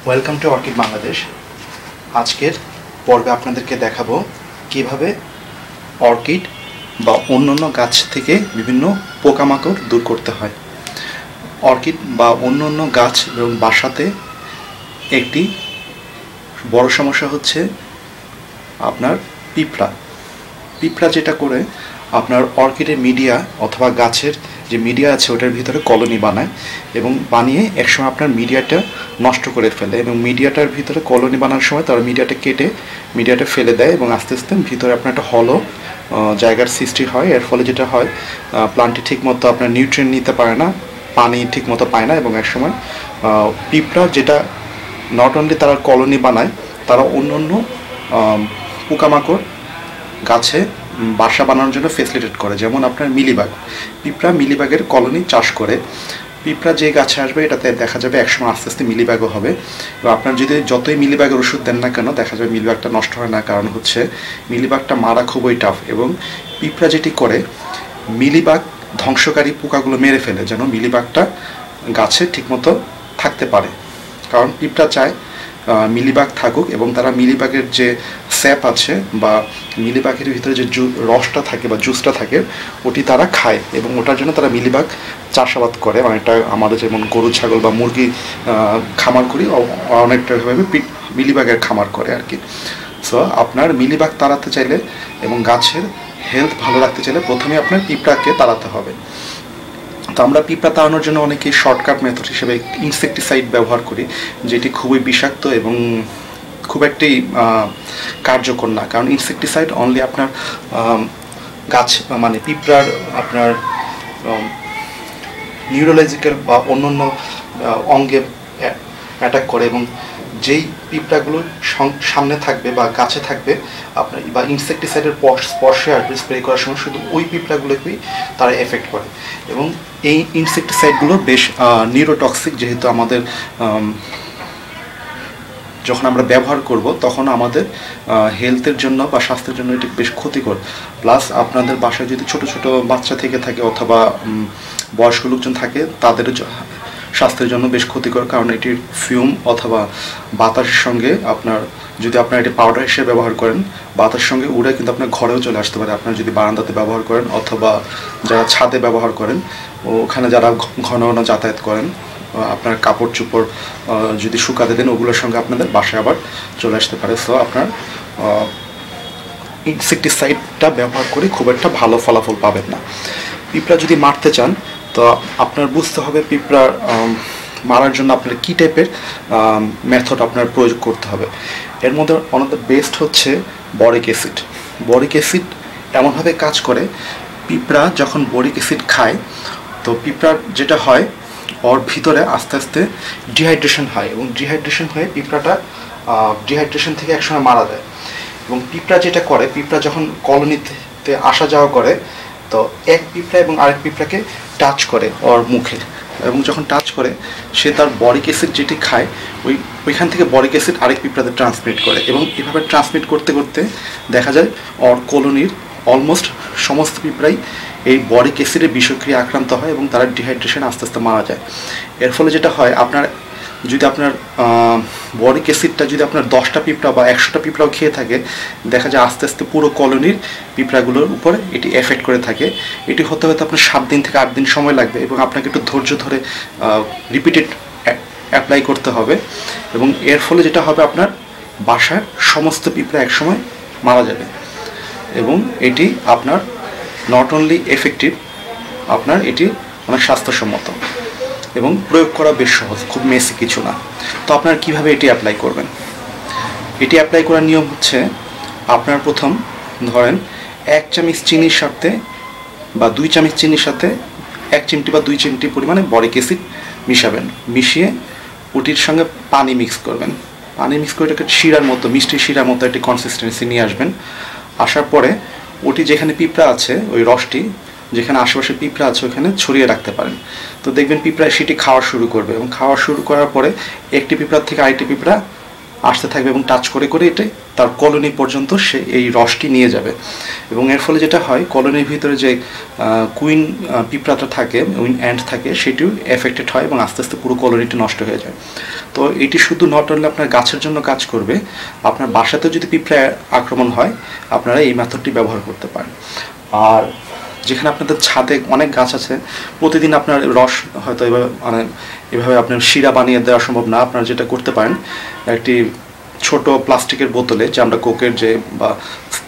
Welcome to orchid Bangladesh. আজকের পর্বে আপনাদেরকে দেখাবো কিভাবে অর্কিড বা অন্যান্য গাছ থেকে বিভিন্ন পোকামাকড় দূর করতে হয়। অর্কিড বা অন্যান্য গাছ এবং বাসাতে একটি বড় সমস্যা হচ্ছে আপনার পিঁপড়া যেটা করে আপনার অর্কিডের মিডিয়া অথবা গাছের যে মিডিয়া আছে ওটার ভিতরে কলোনি বানায় এবং বানিয়ে একসময় আপনার মিডিয়াটা নষ্ট করে ফেলে এবং মিডিয়াটার ভিতরে কলোনি বানানোর সময় তারা মিডিয়াটা কেটে মিডিয়াটা ফেলে দেয় এবং আস্তে আস্তে ভিতরে আপনার একটা হলো জায়গার সৃষ্টি হয়। এর ফলে যেটা হয়, প্লান্টটি ঠিকমতো আপনার নিউট্রিয়েন্ট নিতে পারে না, পানি ঠিকমতো পায় না এবং একসময় পিঁপড়া যেটা নট অনলি তারা কলোনি বানায়, তারা অন্য অন্য পোকামাকড় গাছে বাসা বানানোর জন্য ফেসিলিটেট করে। যেমন আপনার পিঁপড়া মিলিবাগের কলোনি চাষ করে। পিঁপড়া যে গাছে আসবে এটাতে দেখা যাবে একসময় আস্তে আস্তে মিলিবাগও হবে এবং আপনার যদি যতই মিলিবাগের ওষুধ দেন না কেন দেখা যাবে মিলিবাগটা নষ্ট হয় না। কারণ হচ্ছে মিলিবাগটা মারা খুবই টাফ এবং পিঁপড়া যেটি করে মিলিবাগ ধ্বংসকারী পোকাগুলো মেরে ফেলে যেন মিলিবাগটা গাছে ঠিকমতো থাকতে পারে। কারণ পিঁপড়া চায় মিলিবাগ থাকুক এবং তারা মিলিবাগের যে স্যাপ আছে বা মিলিবাগের ভিতরে যে রসটা থাকে বা জুসটা থাকে ওটি তারা খায় এবং ওটার জন্য তারা মিলিবাগ চাষাবাদ করে। অনেকটা আমাদের যেমন গরু ছাগল বা মুরগি খামার করি অনেকটাভাবে মিলিবাগের খামার করে আর কি। সো আপনার মিলিবাগ তাড়াতে চাইলে এবং গাছের হেলথ ভালো রাখতে চাইলে প্রথমে আপনার পিঁপড়াকে তাড়াতে হবে। তো আমরা পিঁপড়া তাড়ানোর জন্য অনেকেই শর্টকাট মেথড হিসেবে ইনসেকটিসাইড ব্যবহার করি, যেটি খুবই বিষাক্ত এবং খুব একটি কার্যকর না। কারণ ইনসেকটিসাইড অনলি আপনার গাছ মানে পিঁপড়ার আপনার নিউরোলজিক্যাল বা অন্যান্য অঙ্গে অ্যাটাক করে এবং যেই পিঁপড়াগুলো সামনে থাকবে বা গাছে থাকবে আপনার বা ইনসেকটিসাইডের স্পর্শে আসবে স্প্রে করার সময় শুধু ওই পিঁপড়াগুলোকেই তারা এফেক্ট করে এবং এই ইনসেকটিসাইডগুলো বেশ নিউরোটক্সিক, যেহেতু আমাদের যখন আমরা ব্যবহার করব তখন আমাদের হেলথের জন্য বা স্বাস্থ্যের জন্য এটি বেশ ক্ষতিকর। প্লাস আপনাদের বাসায় যদি ছোট ছোট বাচ্চা থেকে থাকে অথবা বয়স্ক লোকজন থাকে তাদের স্বাস্থ্যের জন্য বেশ ক্ষতিকর, কারণ এটির ফিউম অথবা বাতাসের সঙ্গে আপনার যদি আপনার এটি পাউডার হিসেবে ব্যবহার করেন বাতাসের সঙ্গে উড়ে কিন্তু আপনার ঘরেও চলে আসতে পারে। আপনার যদি বারান্দাতে ব্যবহার করেন অথবা যারা ছাদে ব্যবহার করেন ওখানে যারা ঘন ঘন যাতায়াত করেন আপনার কাপড় চোপড় যদি শুকাতে দেন ওগুলোর সঙ্গে আপনাদের বাসায় আবার চলে আসতে পারে। সো আপনার ইনসেকটিসাইডটা ব্যবহার করে খুব একটা ভালো ফলাফল পাবেন না। পিঁপড়া যদি মারতে চান তো আপনার বুঝতে হবে পিঁপড়া মারার জন্য আপনার কী টাইপের মেথড আপনার প্রয়োগ করতে হবে। এর মধ্যে ওয়ান অফ দ্য বেস্ট হচ্ছে বরিক অ্যাসিড। বরিক অ্যাসিড এমনভাবে কাজ করে, পিঁপড়া যখন বরিক অ্যাসিড খায় তো পিঁপড়ার যেটা হয় ওর ভিতরে আস্তে আস্তে ডিহাইড্রেশন হয় এবং ডিহাইড্রেশন হয়ে পিঁপড়াটা ডিহাইড্রেশন থেকে একসময় মারা যায়। এবং পিঁপড়া যেটা করে, পিঁপড়া যখন কলোনিতে আসা যাওয়া করে তো এক পিঁপড়া এবং আরেক পিঁপড়াকে টাচ করে ওর মুখে এবং যখন টাচ করে সে তার বরিক অ্যাসিড যেটি খায় ওইখান থেকে বরিক অ্যাসিড আরেক পিঁপড়াতে ট্রান্সমিট করে এবং এভাবে ট্রান্সমিট করতে করতে দেখা যায় ওর কলোনির অলমোস্ট সমস্ত পিঁপড়াই এই বরিক অ্যাসিডের বিষক্রিয়া আক্রান্ত হয় এবং তারা ডিহাইড্রেশন আস্তে আস্তে মারা যায়। এর ফলে যেটা হয়, আপনার যদি আপনার বরিক অ্যাসিডটা যদি আপনার 10টা পিঁপড়া বা 100টা পিঁপড়াও খেয়ে থাকে দেখা যায় আস্তে আস্তে পুরো কলোনির পিঁপড়াগুলোর উপরে এটি এফেক্ট করে থাকে। এটি হতে হতে আপনার 7 দিন থেকে 8 দিন সময় লাগবে এবং আপনাকে একটু ধৈর্য ধরে রিপিটেড অ্যাপ্লাই করতে হবে এবং এর ফলে যেটা হবে আপনার বাসার সমস্ত পিঁপড়া একসময় মারা যাবে এবং এটি আপনার নট অনলি এফেক্টিভ, আপনার এটি অনেক স্বাস্থ্যসম্মত এবং প্রয়োগ করা বেশ সহজ, খুব মেসি কিছু না। তো আপনারা কীভাবে এটি অ্যাপ্লাই করবেন? এটি অ্যাপ্লাই করার নিয়ম হচ্ছে আপনার প্রথম ধরেন 1 চামচ চিনির সাথে বা 2 চামচ চিনির সাথে 1 চিমটি বা 2 চিমটি পরিমাণে বরিক অ্যাসিড মিশাবেন, মিশিয়ে ওটির সঙ্গে পানি মিক্স করবেন। পানি মিক্স করে এটাকে শিরার মতো মিষ্টি শিরার মতো একটি কনসিস্টেন্সি নিয়ে আসবেন। আসার পরে ওটি যেখানে পিঁপড়া আছে ওই রসটি যেখানে আশেপাশে পিঁপড়া আছে ওখানে ছড়িয়ে রাখতে পারেন। তো দেখবেন পিঁপড়া সেটি খাওয়া শুরু করবে এবং খাওয়া শুরু করার পরে একটি পিঁপড়ার থেকে আরেকটি পিঁপড়া আসতে থাকবে এবং টাচ করে করে এটা তার কলোনি পর্যন্ত সে এই রসটি নিয়ে যাবে। এবং এর ফলে যেটা হয়, কলোনির ভিতরে যে কুইন পিঁপড়াটা থাকে, উইন অ্যান্ট থাকে, সেটিও এফেক্টেড হয় এবং আস্তে আস্তে পুরো কলোনিটি নষ্ট হয়ে যায়। তো এটি শুধু নট অনলি আপনার গাছের জন্য কাজ করবে, আপনার বাসাতেও যদি পিঁপড়া আক্রমণ হয় আপনারা এই মেথডটি ব্যবহার করতে পারেন। আর যেখানে আপনাদের ছাদে অনেক গাছ আছে, প্রতিদিন আপনার রস হয়তো এভাবে আপনার শিরা বানিয়ে দেওয়া সম্ভব না। আপনারা যেটা করতে পারেন, একটি ছোট প্লাস্টিকের বোতলে, যে আমরা কোকের যে বা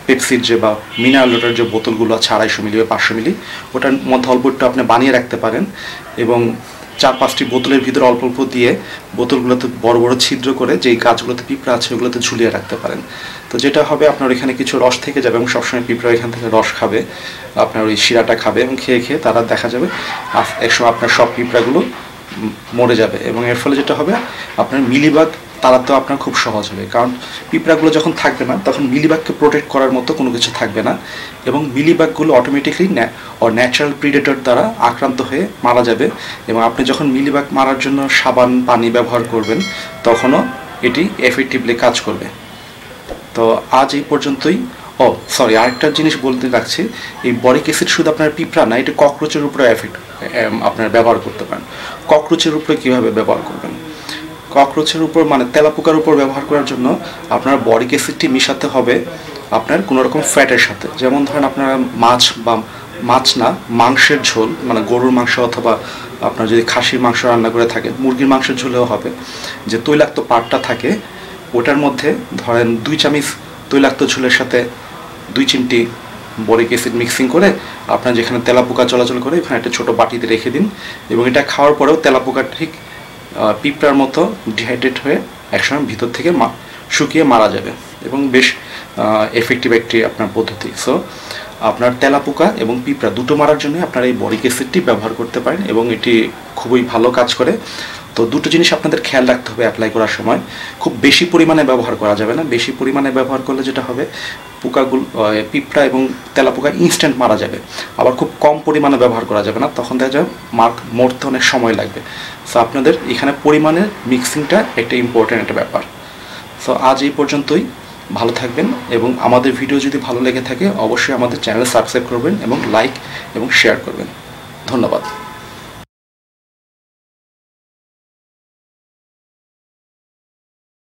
পেপসির যে বা মিনারেল ওয়াটার যে বোতলগুলো আছে 250 মিলি বা 500 মিলি, ওটার মধ্যে অল্প একটু আপনি বানিয়ে রাখতে পারেন এবং 4-5টি বোতলের ভিতরে অল্প অল্প দিয়ে বোতলগুলোতে বড় বড় ছিদ্র করে যেই গাছগুলোতে পিঁপড়া আছে ওগুলোতে ঝুলিয়ে রাখতে পারেন। তো যেটা হবে, আপনার এখানে কিছু রস থেকে যাবে এবং সবসময় পিঁপড়া এখান থেকে রস খাবে, আপনার ওই শিরাটা খাবে এবং খেয়ে খেয়ে তারা দেখা যাবে একসময় আপনার সব পিঁপড়াগুলো মরে যাবে। এবং এর ফলে যেটা হবে, আপনার মিলিবাগ তাড়াতেও আপনার খুব সহজ হবে, কারণ পিঁপড়াগুলো যখন থাকবে না তখন মিলিবাগকে প্রোটেক্ট করার মতো কোনো কিছু থাকবে না এবং মিলিবাগগুলো অটোমেটিকলি ন্যাচারাল প্রিডেটর দ্বারা আক্রান্ত হয়ে মারা যাবে। এবং আপনি যখন মিলিবাগ মারার জন্য সাবান পানি ব্যবহার করবেন তখনও এটি এফেক্টিভলি কাজ করবে। তো আজ এই পর্যন্তই। আরেকটা জিনিস বলতে রাখছি, এই বরিক অ্যাসিড শুধু আপনার পিঁপড়া না, এটা ককরোচের উপরে আপনার ব্যবহার করতে পারেন। ককরোচের উপরে কীভাবে ব্যবহার করবেন? ককরোচের উপর মানে তেলাপোকার উপর ব্যবহার করার জন্য আপনার বরিক অ্যাসিডটি মিশাতে হবে আপনার কোনো রকম ফ্যাটের সাথে। যেমন ধরেন আপনারা মাংসের ঝোল, মানে গরুর মাংস অথবা আপনার যদি খাসির মাংস রান্না করে থাকেন, মুরগির মাংসের ঝোলেও হবে, যে তৈলাক্ত পাটটা থাকে ওটার মধ্যে ধরেন 2 চামচ তৈলাক্ত ঝোলের সাথে 2 চিমটি বরিক অ্যাসিড মিক্সিং করে আপনার যেখানে তেলাপোকা চলাচল করে ওখানে একটা ছোটো বাটিতে রেখে দিন এবং এটা খাওয়ার পরেও তেলাপোকা ঠিক পিঁপড়ার মতো ডিহাইড্রেট হয়ে একসময় ভিতর থেকে শুকিয়ে মারা যাবে এবং বেশ এফেক্টিভ একটি আপনার পদ্ধতি। সো আপনার তেলাপোকা এবং পিঁপড়া দুটো মারার জন্য আপনারা এই বরিক অ্যাসিডটি ব্যবহার করতে পারেন এবং এটি খুবই ভালো কাজ করে। তো দুটো জিনিস আপনাদের খেয়াল রাখতে হবে অ্যাপ্লাই করার সময়, খুব বেশি পরিমাণে ব্যবহার করা যাবে না। বেশি পরিমাণে ব্যবহার করলে যেটা হবে, পিঁপড়া এবং তেলাপোকা ইনস্ট্যান্ট মারা যাবে। আবার খুব কম পরিমাণে ব্যবহার করা যাবে না, তখন দেখা যাবে মরতে অনেক সময় লাগবে। সো আপনাদের এখানে পরিমাণের মিক্সিংটা একটা ইম্পর্ট্যান্ট একটা ব্যাপার। সো আজ এই পর্যন্তই, ভালো থাকবেন এবং আমাদের ভিডিও যদি ভালো লেগে থাকে অবশ্যই আমাদের চ্যানেল সাবস্ক্রাইব করবেন এবং লাইক এবং শেয়ার করবেন। ধন্যবাদ।